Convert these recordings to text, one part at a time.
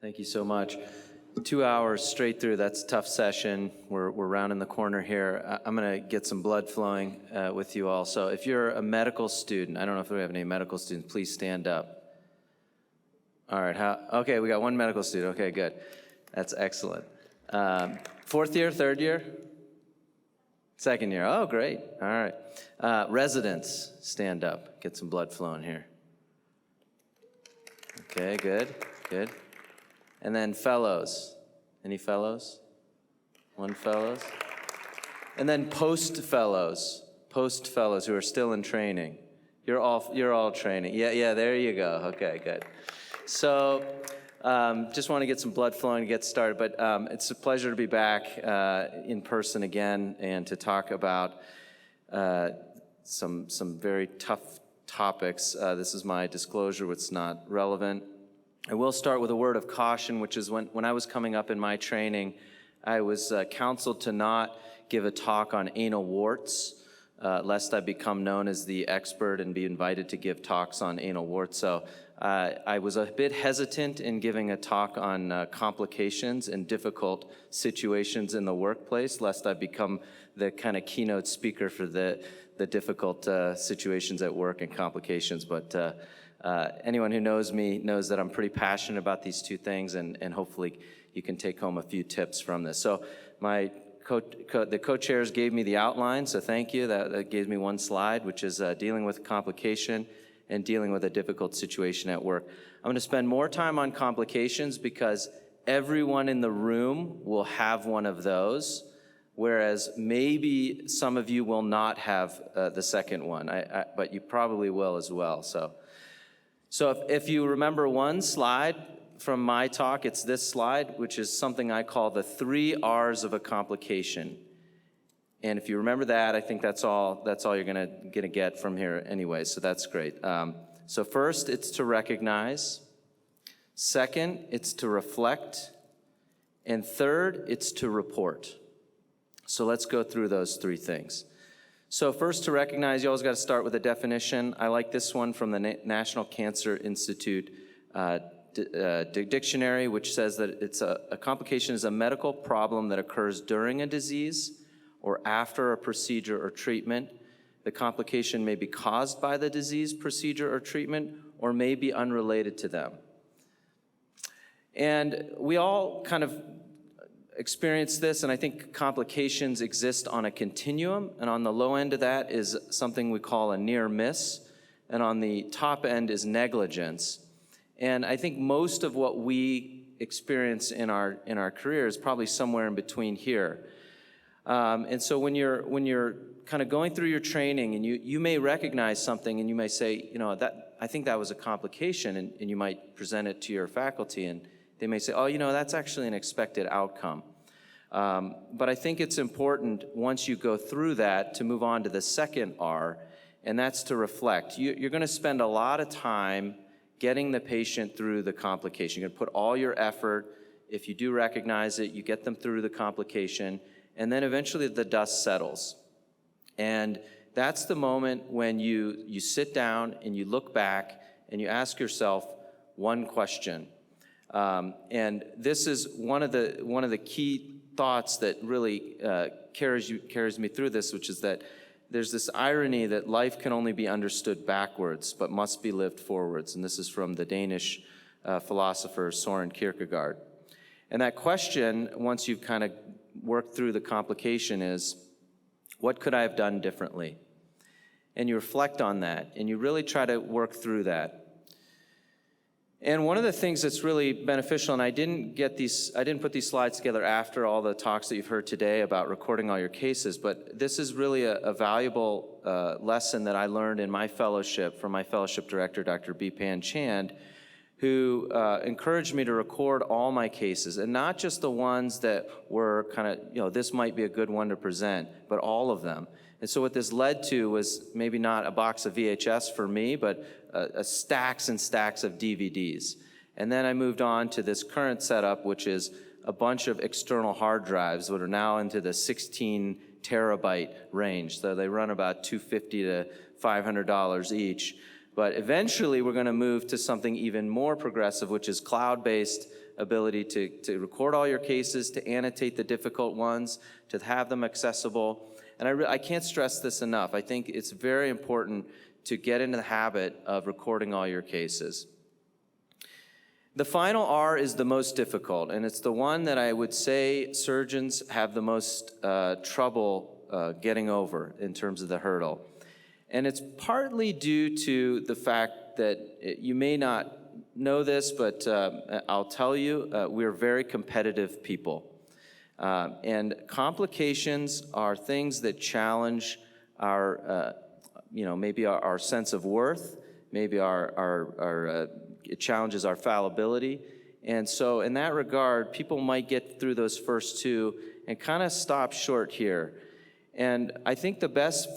Thank you so much. 2 hours straight through, that's a tough session. We're rounding the corner here. I'm going to get some blood flowing with you all. So if you're a medical student, I don't know if we have any medical students, please stand up. All right, okay, we got one medical student. Okay, good. That's excellent. Fourth year, third year? Second year. Oh, great. All right. Residents, stand up. Get some blood flowing here. Okay, good, good. And then fellows. Any fellows? One fellows? And then post-fellows who are still in training. You're all training. Yeah, there you go. Okay, good. So just want to get some blood flowing to get started, but it's a pleasure to be back in person again and to talk about some very tough topics. This is my disclosure, what's not relevant. I will start with a word of caution, which is when I was coming up in my training, I was counseled to not give a talk on anal warts, lest I become known as the expert and be invited to give talks on anal warts. So I was a bit hesitant in giving a talk on complications and difficult situations in the workplace, lest I become the kind of keynote speaker for the difficult situations at work and complications. But anyone who knows me knows that I'm pretty passionate about these two things, and hopefully you can take home a few tips from this. So the co-chairs gave me the outline, so thank you. That gave me one slide, which is dealing with complication and dealing with a difficult situation at work. I'm going to spend more time on complications because everyone in the room will have one of those, whereas maybe some of you will not have the second one, but you probably will as well. So if you remember one slide from my talk, it's this slide, which is something I call the 3 R's of a complication. And if you remember that, I think that's all you're gonna get from here anyway, so that's great. So first, it's to recognize. Second, it's to reflect. And third, it's to report. So let's go through those 3 things. So first, to recognize, you always got to start with a definition. I like this one from the National Cancer Institute dictionary, which says that it's a complication is a medical problem that occurs during a disease or after a procedure or treatment. The complication may be caused by the disease, procedure, or treatment, or may be unrelated to them. And we all kind of experience this, and I think complications exist on a continuum, and on the low end of that is something we call a near miss, and on the top end is negligence. And I think most of what we experience in our career is probably somewhere in between here. And so when you're kind of going through your training and you may recognize something and you may say, I think that was a complication, and you might present it to your faculty and they may say, that's actually an expected outcome. But I think it's important once you go through that to move on to the second R, and that's to reflect. You're going to spend a lot of time getting the patient through the complication. You're going to put all your effort. If you do recognize it, you get them through the complication, and then eventually the dust settles. And that's the moment when you sit down and you look back and you ask yourself one question. And this is one of the key thoughts that really carries me through this, which is that there's this irony that life can only be understood backwards, but must be lived forwards. And this is from the Danish philosopher Søren Kierkegaard. And that question, once you've kind of worked through the complication, is, what could I have done differently? And you reflect on that, and you really try to work through that. And one of the things that's really beneficial, and I didn't put these slides together after all the talks that you've heard today about recording all your cases, but this is really a valuable lesson that I learned in my fellowship from my fellowship director, Dr. Bipan Chand, who encouraged me to record all my cases, and not just the ones that were kind of, this might be a good one to present, but all of them. And so what this led to was maybe not a box of VHS for me, but stacks and stacks of DVDs. And then I moved on to this current setup, which is a bunch of external hard drives that are now into the 16 terabyte range. So they run about $250 to $500 each. But eventually we're going to move to something even more progressive, which is cloud-based ability to record all your cases, to annotate the difficult ones, to have them accessible. And I can't stress this enough. I think it's very important to get into the habit of recording all your cases. The final R is the most difficult, and it's the one that I would say surgeons have the most trouble getting over in terms of the hurdle. And it's partly due to the fact that you may not know this, but I'll tell you, we're very competitive people. And complications are things that challenge our, maybe our sense of worth, maybe it challenges our fallibility. And so in that regard, people might get through those first two and kind of stop short here. And I think the best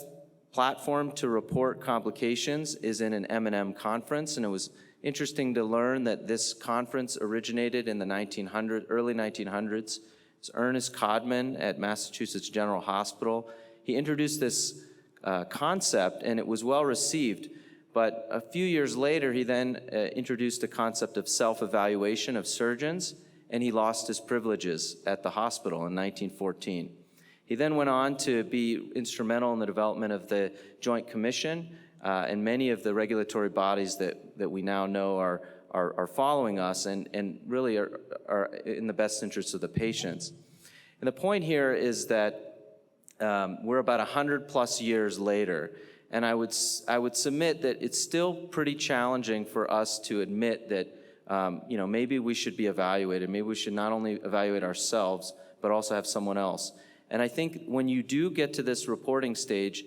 platform to report complications is in an M&M conference, and it was interesting to learn that this conference originated in the early 1900s. It's Ernest Codman at Massachusetts General Hospital. He introduced this concept, and it was well received. But a few years later, he then introduced the concept of self-evaluation of surgeons, and he lost his privileges at the hospital in 1914. He then went on to be instrumental in the development of the Joint Commission, and many of the regulatory bodies that we now know are following us and really are in the best interests of the patients. And the point here is that we're about 100 plus years later, and I would submit that it's still pretty challenging for us to admit that maybe we should be evaluated. Maybe we should not only evaluate ourselves, but also have someone else. And I think when you do get to this reporting stage,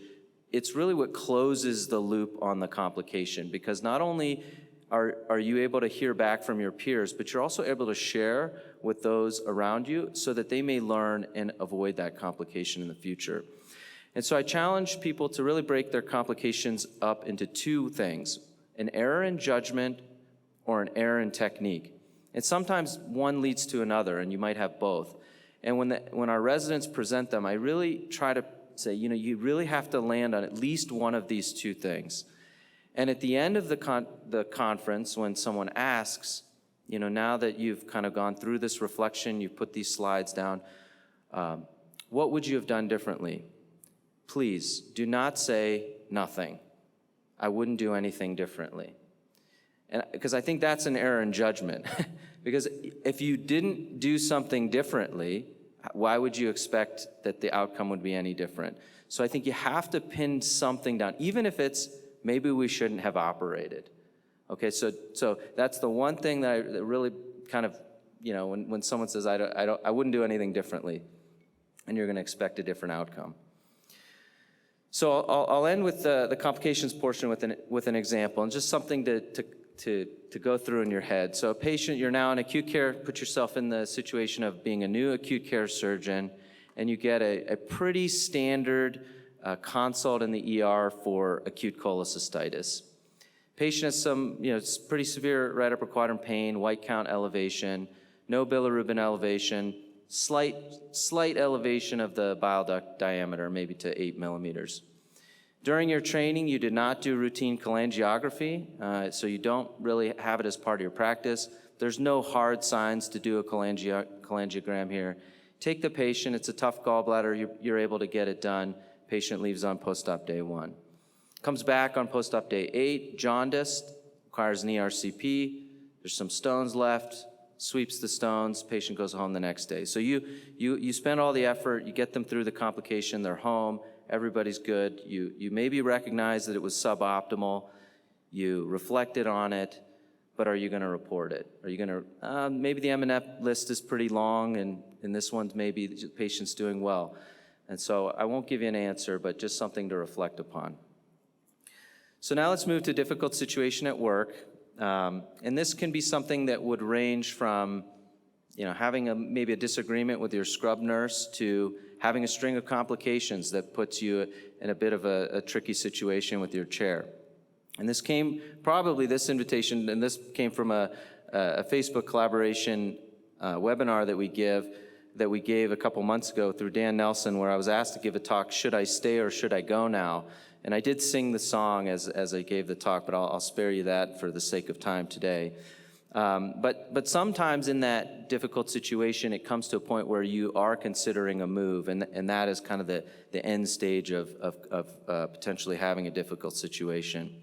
it's really what closes the loop on the complication, because not only are you able to hear back from your peers, but you're also able to share with those around you so that they may learn and avoid that complication in the future. And so I challenge people to really break their complications up into two things: an error in judgment or an error in technique. And sometimes one leads to another, and you might have both. And when our residents present them, I really try to say, you really have to land on at least one of these two things. And at the end of the conference, when someone asks, now that you've kind of gone through this reflection, you've put these slides down, what would you have done differently? Please do not say nothing. I wouldn't do anything differently. And because I think that's an error in judgment. Because if you didn't do something differently, why would you expect that the outcome would be any different? So I think you have to pin something down, even if it's maybe we shouldn't have operated. Okay, so that's the one thing that really kind of, when someone says I wouldn't do anything differently, and you're going to expect a different outcome. So I'll end with the complications portion with an example, and just something to go through in your head. So a patient, you're now in acute care, put yourself in the situation of being a new acute care surgeon, and you get a pretty standard consult in the ER for acute cholecystitis. Patient has some, it's pretty severe right upper quadrant pain, white count elevation, no bilirubin elevation, slight elevation of the bile duct diameter, maybe to 8 millimeters. During your training, you did not do routine cholangiography, so you don't really have it as part of your practice. There's no hard signs to do a cholangiogram here. Take the patient, it's a tough gallbladder, you're able to get it done. Patient leaves on post-op day 1. Comes back on post-op day 8, jaundiced, requires an ERCP, there's some stones left, sweeps the stones, patient goes home the next day. So you spend all the effort, you get them through the complication, they're home, everybody's good. You maybe recognize that it was suboptimal, you reflected on it, but are you going to report it? Are you going to, maybe the M&F list is pretty long, and this one's maybe the patient's doing well. And so I won't give you an answer, but just something to reflect upon. So now let's move to difficult situation at work. And this can be something that would range from, having maybe a disagreement with your scrub nurse to having a string of complications that puts you in a bit of a tricky situation with your chair. And this invitation, and this came from a Facebook collaboration webinar that we gave a couple months ago through Dan Nelson, where I was asked to give a talk, Should I Stay or Should I Go Now? And I did sing the song as I gave the talk, but I'll spare you that for the sake of time today. But sometimes in that difficult situation, it comes to a point where you are considering a move, and that is kind of the end stage of potentially having a difficult situation.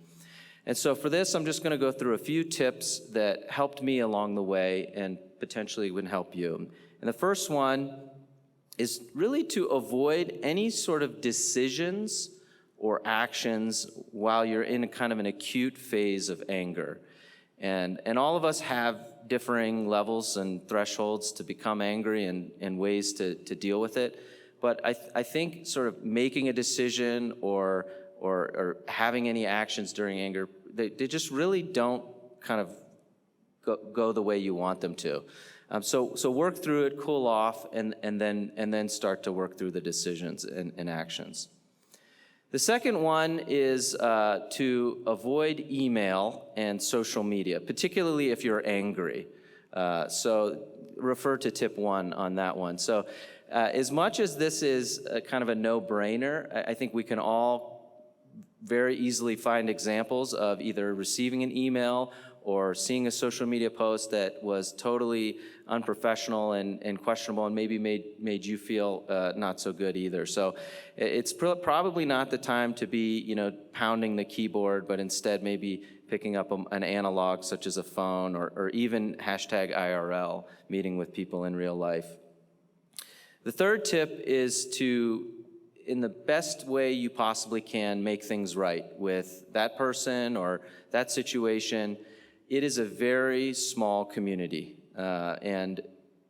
And so for this, I'm just going to go through a few tips that helped me along the way and potentially would help you. And the first one is really to avoid any sort of decisions or actions while you're in kind of an acute phase of anger. And all of us have differing levels and thresholds to become angry and ways to deal with it. But I think sort of making a decision or having any actions during anger, they just really don't kind of go the way you want them to. So work through it, cool off, and then start to work through the decisions and actions. The second one is to avoid email and social media, particularly if you're angry. So refer to tip 1 on that one. So as much as this is kind of a no-brainer, I think we can all very easily find examples of either receiving an email or seeing a social media post that was totally unprofessional and questionable and maybe made you feel not so good either. So it's probably not the time to be, pounding the keyboard, but instead maybe picking up an analog such as a phone or even #IRL, meeting with people in real life. The third tip is to, in the best way you possibly can, make things right with that person or that situation. It is a very small community, and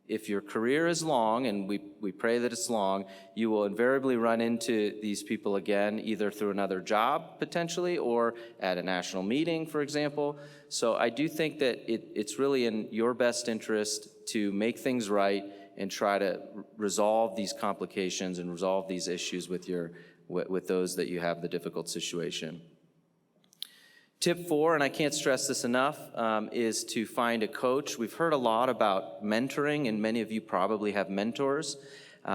if your career is long, and we pray that it's long, you will invariably run into these people again, either through another job potentially or at a national meeting, for example. So I do think that it's really in your best interest to make things right and try to resolve these complications and resolve these issues with those that you have the difficult situation. Tip 4, and I can't stress this enough, is to find a coach. We've heard a lot about mentoring, and many of you probably have mentors.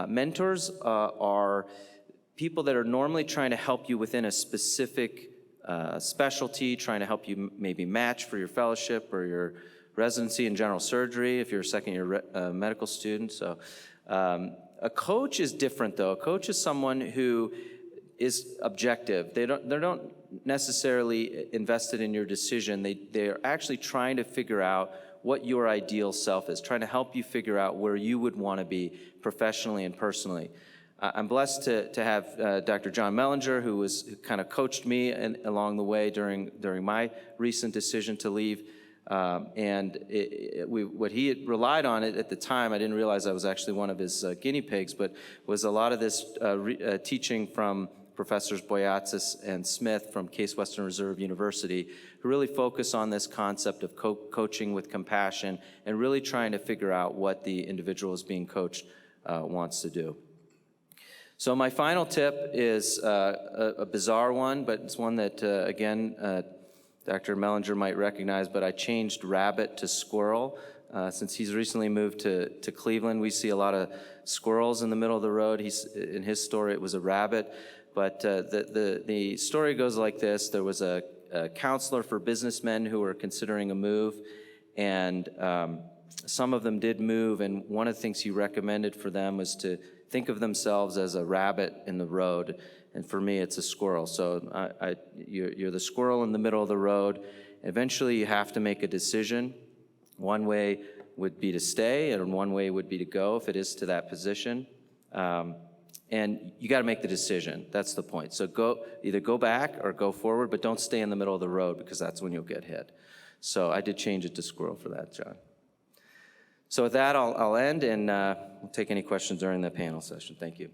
Mentors are people that are normally trying to help you within a specific specialty, trying to help you maybe match for your fellowship or your residency in general surgery if you're a second-year medical student. So a coach is different, though. A coach is someone who is objective. They're not necessarily invested in your decision. They're actually trying to figure out what your ideal self is, trying to help you figure out where you would want to be professionally and personally. I'm blessed to have Dr. John Mellinger, who kind of coached me along the way during my recent decision to leave. What he had relied on at the time, I didn't realize I was actually one of his guinea pigs, but was a lot of this teaching from Professors Boyatzis and Smith from Case Western Reserve University, who really focus on this concept of coaching with compassion and really trying to figure out what the individual is being coached wants to do. So my final tip is a bizarre one, but it's one that, again, Dr. Mellinger might recognize, but I changed rabbit to squirrel. Since he's recently moved to Cleveland, we see a lot of squirrels in the middle of the road. In his story, it was a rabbit. But the story goes like this. There was a counselor for businessmen who were considering a move, and some of them did move, and one of the things he recommended for them was to think of themselves as a rabbit in the road, and for me, it's a squirrel. So you're the squirrel in the middle of the road. Eventually, you have to make a decision. One way would be to stay, and one way would be to go if it is to that position. And you got to make the decision. That's the point. So either go back or go forward, but don't stay in the middle of the road because that's when you'll get hit. So I did change it to squirrel for that, John. So with that, I'll end, and we'll take any questions during the panel session. Thank you.